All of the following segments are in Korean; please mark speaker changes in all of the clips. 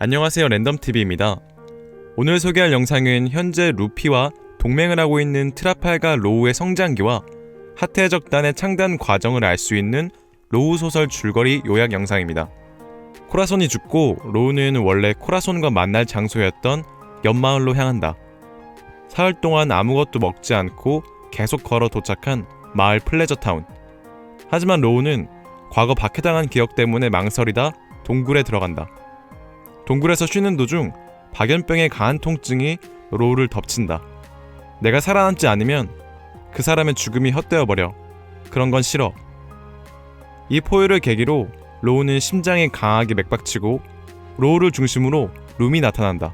Speaker 1: 안녕하세요, 랜덤TV입니다. 오늘 소개할 영상은 현재 루피와 동맹을 하고 있는 트라팔가 로우의 성장기와 하트해적단의 창단 과정을 알 수 있는 로우 소설 줄거리 요약 영상입니다. 코라손이 죽고 로우는 원래 코라손과 만날 장소였던 연마을로 향한다. 사흘 동안 아무것도 먹지 않고 계속 걸어 도착한 마을 플레저타운. 하지만 로우는 과거 박해당한 기억 때문에 망설이다 동굴에 들어간다. 동굴에서 쉬는 도중 박연병의 강한 통증이 로우를 덮친다. 내가 살아남지 않으면 그 사람의 죽음이 헛되어버려. 그런 건 싫어. 이 포효를 계기로 로우는 심장이 강하게 맥박치고 로우를 중심으로 룸이 나타난다.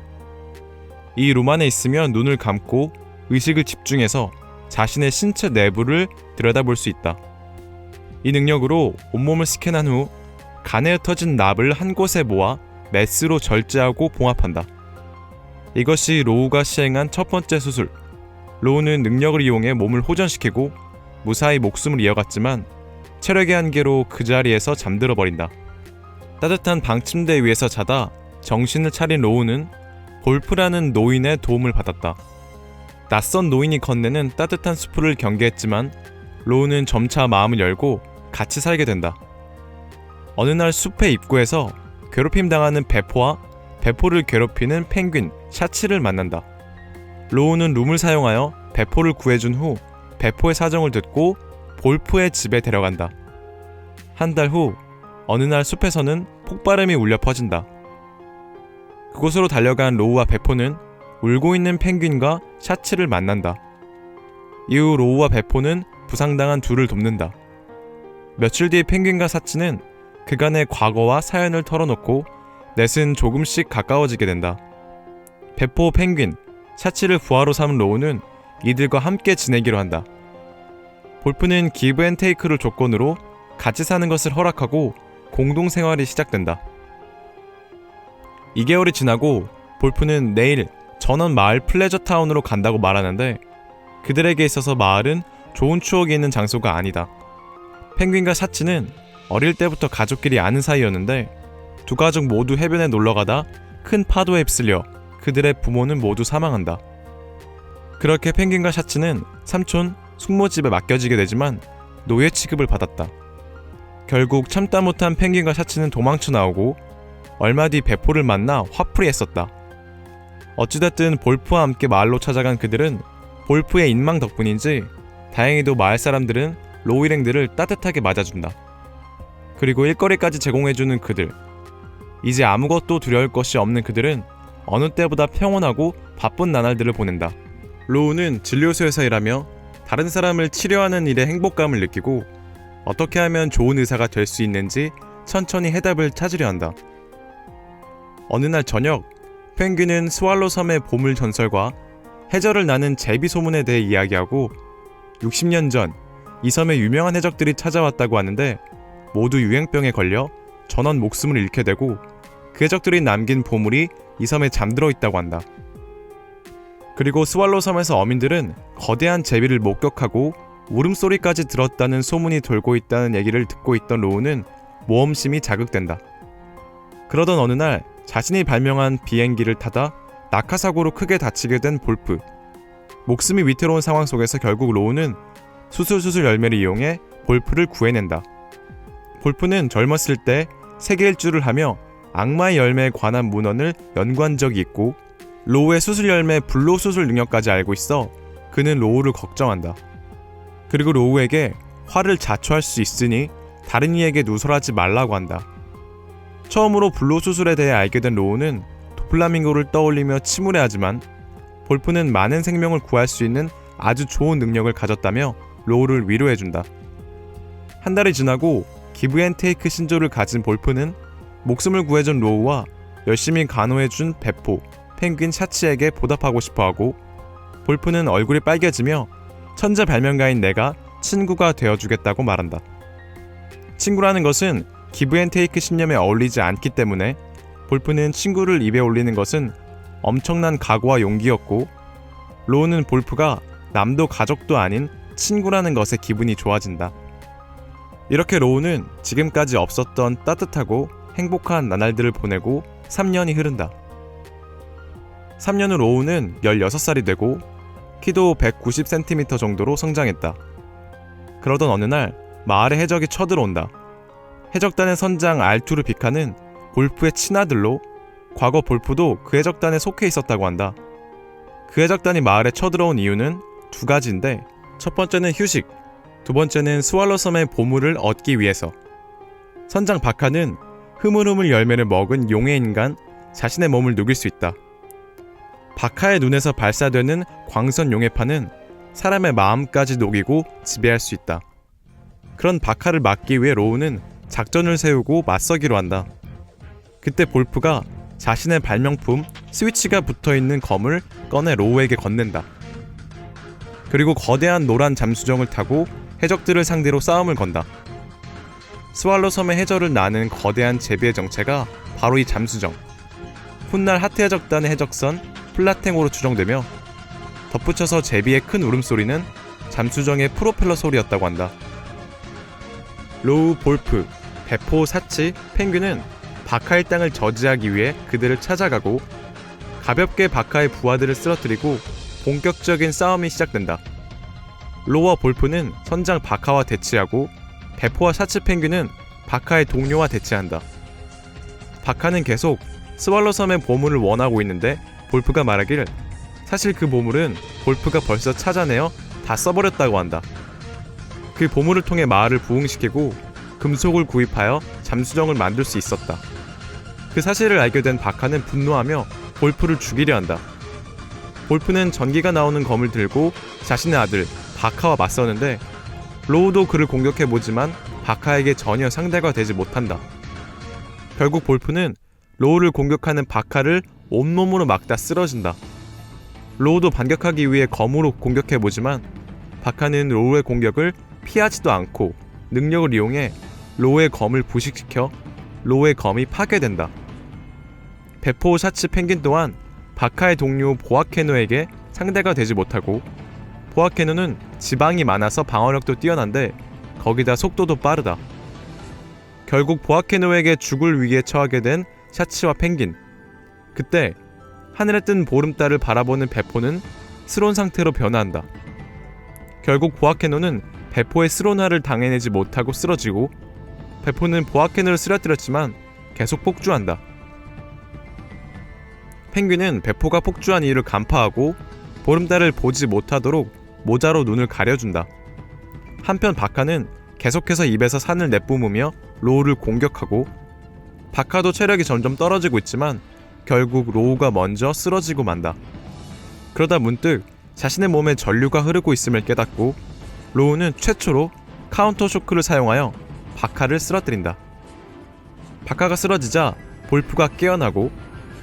Speaker 1: 이 룸 안에 있으면 눈을 감고 의식을 집중해서 자신의 신체 내부를 들여다볼 수 있다. 이 능력으로 온몸을 스캔한 후 간에 흩어진 납을 한 곳에 모아 메스로 절제하고 봉합한다. 이것이 로우가 시행한 첫 번째 수술. 로우는 능력을 이용해 몸을 호전시키고 무사히 목숨을 이어갔지만 체력의 한계로 그 자리에서 잠들어 버린다. 따뜻한 방 침대 위에서 자다 정신을 차린 로우는 볼프라는 노인의 도움을 받았다. 낯선 노인이 건네는 따뜻한 수프를 경계했지만 로우는 점차 마음을 열고 같이 살게 된다. 어느 날 숲의 입구에서 괴롭힘 당하는 베포와 베포를 괴롭히는 펭귄 샤치를 만난다. 로우는 룸을 사용하여 베포를 구해준 후 베포의 사정을 듣고 볼프의 집에 데려간다. 한 달 후 어느 날 숲에서는 폭발음이 울려 퍼진다. 그곳으로 달려간 로우와 베포는 울고 있는 펭귄과 샤치를 만난다. 이후 로우와 베포는 부상당한 둘을 돕는다. 며칠 뒤 펭귄과 샤치는 그간의 과거와 사연을 털어놓고 넷은 조금씩 가까워지게 된다. 베포, 펭귄, 샤치를 부하로 삼은 로우는 이들과 함께 지내기로 한다. 볼프는 기브 앤 테이크를 조건으로 같이 사는 것을 허락하고 공동생활이 시작된다. 2개월이 지나고 볼프는 내일 전원 마을 플레저타운으로 간다고 말하는데 그들에게 있어서 마을은 좋은 추억이 있는 장소가 아니다. 펭귄과 샤치는 어릴 때부터 가족끼리 아는 사이였는데 두 가족 모두 해변에 놀러가다 큰 파도에 휩쓸려 그들의 부모는 모두 사망한다. 그렇게 펭귄과 샤치는 삼촌 숙모집에 맡겨지게 되지만 노예 취급을 받았다. 결국 참다 못한 펭귄과 샤치는 도망쳐 나오고 얼마 뒤 베포를 만나 화풀이했었다. 어찌됐든 볼프와 함께 마을로 찾아간 그들은 볼프의 인망 덕분인지 다행히도 마을 사람들은 로우 일행들을 따뜻하게 맞아준다. 그리고 일거리까지 제공해주는 그들. 이제 아무것도 두려울 것이 없는 그들은 어느 때보다 평온하고 바쁜 나날들을 보낸다. 로우는 진료소에서 일하며 다른 사람을 치료하는 일에 행복감을 느끼고 어떻게 하면 좋은 의사가 될 수 있는지 천천히 해답을 찾으려 한다. 어느 날 저녁, 펭귄은 스왈로 섬의 보물 전설과 해저를 나는 제비 소문에 대해 이야기하고 60년 전 이 섬에 유명한 해적들이 찾아왔다고 하는데 모두 유행병에 걸려 전원 목숨을 잃게 되고 그 해적들이 남긴 보물이 이 섬에 잠들어 있다고 한다. 그리고 스왈로 섬에서 어민들은 거대한 제비를 목격하고 울음소리까지 들었다는 소문이 돌고 있다는 얘기를 듣고 있던 로우는 모험심이 자극된다. 그러던 어느 날 자신이 발명한 비행기를 타다 낙하사고로 크게 다치게 된 볼프. 목숨이 위태로운 상황 속에서 결국 로우는 수술 열매를 이용해 볼프를 구해낸다. 볼프는 젊었을 때 세계 일주를 하며 악마의 열매에 관한 문헌을 연구한 적이 있고 로우의 수술 열매 불로 수술 능력까지 알고 있어 그는 로우를 걱정한다. 그리고 로우에게 화를 자초할 수 있으니 다른 이에게 누설하지 말라고 한다. 처음으로 불로 수술에 대해 알게 된 로우는 도플라밍고를 떠올리며 침울해하지만 볼프는 많은 생명을 구할 수 있는 아주 좋은 능력을 가졌다며 로우를 위로해준다. 한 달이 지나고 기브 앤 테이크 신조를 가진 볼프는 목숨을 구해준 로우와 열심히 간호해준 베포, 펭귄 샤치에게 보답하고 싶어하고 볼프는 얼굴이 빨개지며 천재 발명가인 내가 친구가 되어주겠다고 말한다. 친구라는 것은 기브 앤 테이크 신념에 어울리지 않기 때문에 볼프는 친구를 입에 올리는 것은 엄청난 각오와 용기였고 로우는 볼프가 남도 가족도 아닌 친구라는 것에 기분이 좋아진다. 이렇게 로우는 지금까지 없었던 따뜻하고 행복한 나날들을 보내고 3년이 흐른다. 3년 후 로우는 16살이 되고 키도 190cm 정도로 성장했다. 그러던 어느 날 마을에 해적이 쳐들어온다. 해적단의 선장 알투르 비카는 볼프의 친아들로 과거 볼프도 그 해적단에 속해 있었다고 한다. 그 해적단이 마을에 쳐들어온 이유는 두 가지인데, 첫 번째는 휴식, 두 번째는 스왈로섬의 보물을 얻기 위해서. 선장 바카는 흐물흐물 열매를 먹은 용의 인간 자신의 몸을 녹일 수 있다. 바카의 눈에서 발사되는 광선 용해파는 사람의 마음까지 녹이고 지배할 수 있다. 그런 바카를 막기 위해 로우는 작전을 세우고 맞서기로 한다. 그때 볼프가 자신의 발명품 스위치가 붙어있는 검을 꺼내 로우에게 건넨다. 그리고 거대한 노란 잠수정을 타고 해적들을 상대로 싸움을 건다. 스왈로 섬의 해저를 나는 거대한 제비의 정체가 바로 이 잠수정. 훗날 하트 해적단의 해적선 플라탱호로 추정되며, 덧붙여서 제비의 큰 울음소리는 잠수정의 프로펠러 소리였다고 한다. 로우, 볼프, 배포, 사치, 펭귄은 바카의 땅을 저지하기 위해 그들을 찾아가고 가볍게 바카의 부하들을 쓰러뜨리고 본격적인 싸움이 시작된다. 로우와 볼프는 선장 바카와 대치하고 배포와 사치 펭귄은 바카의 동료와 대치한다. 바카는 계속 스왈로 섬의 보물을 원하고 있는데 볼프가 말하길 사실 그 보물은 볼프가 벌써 찾아내어 다 써버렸다고 한다. 그 보물을 통해 마을을 부흥시키고 금속을 구입하여 잠수정을 만들 수 있었다. 그 사실을 알게 된 바카는 분노하며 볼프를 죽이려 한다. 볼프는 전기가 나오는 검을 들고 자신의 아들 바카와 맞서는데, 로우도 그를 공격해보지만 바카에게 전혀 상대가 되지 못한다. 결국 볼프는 로우를 공격하는 바카를 온몸으로 막다 쓰러진다. 로우도 반격하기 위해 검으로 공격해보지만 바카는 로우의 공격을 피하지도 않고 능력을 이용해 로우의 검을 부식시켜 로우의 검이 파괴된다. 배포, 샤츠, 펭귄 또한 바카의 동료 보아케노에게 상대가 되지 못하고, 보아케노는 지방이 많아서 방어력도 뛰어난데 거기다 속도도 빠르다. 결국 보아케노에게 죽을 위기에 처하게 된 샤츠와 펭귄. 그때 하늘에 뜬 보름달을 바라보는 배포는 스론 상태로 변화한다. 결국 보아케노는 배포의 스론화를 당해내지 못하고 쓰러지고, 배포는 보아케노를 쓰러뜨렸지만 계속 폭주한다. 펭귄은 배포가 폭주한 이유를 간파하고 보름달을 보지 못하도록 모자로 눈을 가려준다. 한편 바카는 계속해서 입에서 산을 내뿜으며 로우를 공격하고, 바카도 체력이 점점 떨어지고 있지만 결국 로우가 먼저 쓰러지고 만다. 그러다 문득 자신의 몸에 전류가 흐르고 있음을 깨닫고 로우는 최초로 카운터 쇼크를 사용하여 바카를 쓰러뜨린다. 바카가 쓰러지자 볼프가 깨어나고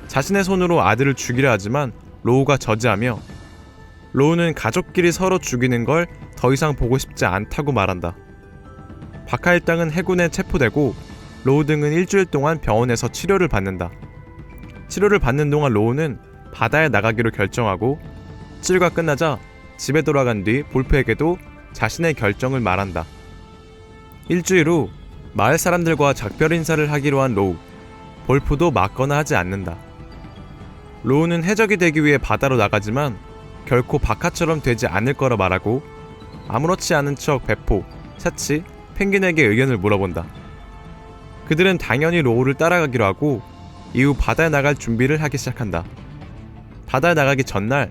Speaker 1: 자신의 손으로 아들을 죽이려 하지만 로우가 저지하며, 로우는 가족끼리 서로 죽이는 걸 더 이상 보고 싶지 않다고 말한다. 바카 일당은 해군에 체포되고 로우 등은 일주일 동안 병원에서 치료를 받는다. 치료를 받는 동안 로우는 바다에 나가기로 결정하고, 치료가 끝나자 집에 돌아간 뒤 볼프에게도 자신의 결정을 말한다. 일주일 후 마을 사람들과 작별 인사를 하기로 한 로우. 볼프도 맞거나 하지 않는다. 로우는 해적이 되기 위해 바다로 나가지만 결코 바카처럼 되지 않을 거라 말하고, 아무렇지 않은 척 배포, 샤치, 펭귄에게 의견을 물어본다. 그들은 당연히 로우를 따라가기로 하고 이후 바다에 나갈 준비를 하기 시작한다. 바다에 나가기 전날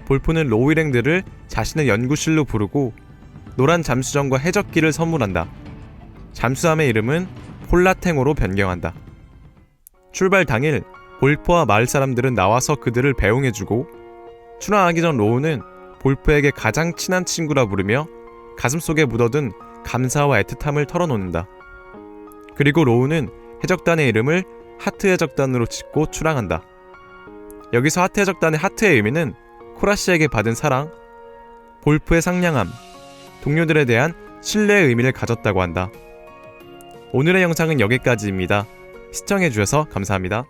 Speaker 1: 볼프는 로우 일행들을 자신의 연구실로 부르고 노란 잠수정과 해적기를 선물한다. 잠수함의 이름은 폴라탱호로 변경한다. 출발 당일 볼프와 마을 사람들은 나와서 그들을 배웅해주고, 출항하기 전 로우는 볼프에게 가장 친한 친구라 부르며 가슴속에 묻어둔 감사와 애틋함을 털어놓는다. 그리고 로우는 해적단의 이름을 하트 해적단으로 짓고 출항한다. 여기서 하트 해적단의 하트의 의미는 코라씨에게 받은 사랑, 볼프의 상냥함, 동료들에 대한 신뢰의 의미를 가졌다고 한다. 오늘의 영상은 여기까지입니다. 시청해주셔서 감사합니다.